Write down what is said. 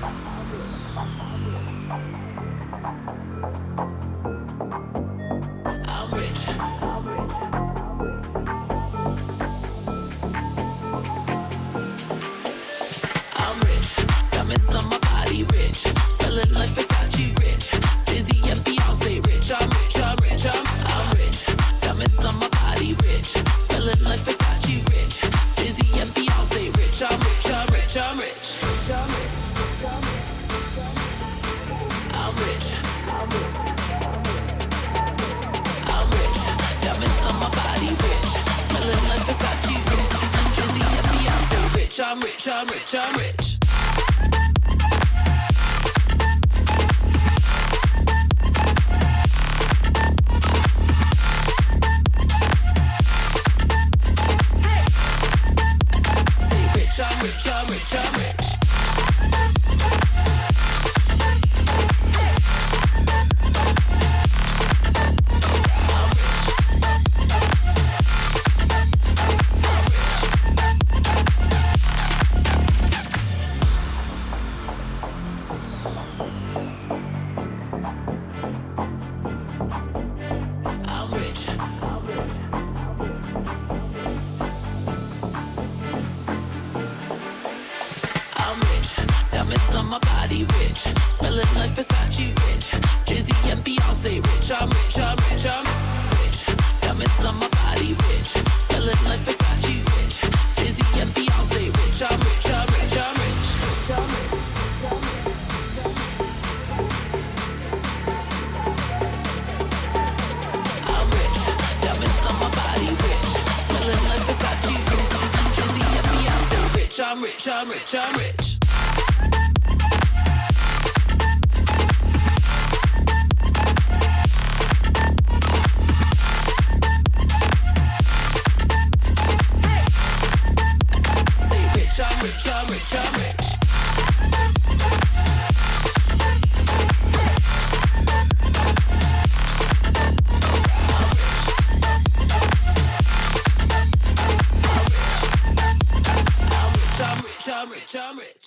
I'm rich. I'm rich. Diamonds on my body rich. Smelling like Versace rich. Jay-Z and Beyonce rich. I'm rich, I'm rich, I'm rich. Diamonds on my body rich. Smelling like Versace rich. Jay-Z and Beyonce rich. I'm rich, I'm rich, I'm rich. I'm rich. I'm rich. Diamonds on my body rich. Smelling like Versace rich. Jay-Z and Beyonce rich. I'm rich, I'm rich, I'm rich. I'm rich, I'm rich, I'm rich. I'm rich. I'm rich. Diamonds on my body rich. Smelling like Versace rich. Jay-Z and Beyonce rich. I'm rich, I'm rich, I'm rich. Diamonds on my body rich. Smelling like Versace rich. Jay-Z and Beyonce rich. I'm rich, I'm rich, I'm rich. I'm rich. Diamonds on my body rich. Smelling like Versace rich. Jay-Z and Beyonce rich. I'm rich, I'm rich, I'm rich. I'm rich, I'm rich, I'm rich. I'm rich, I'm rich, I'm rich.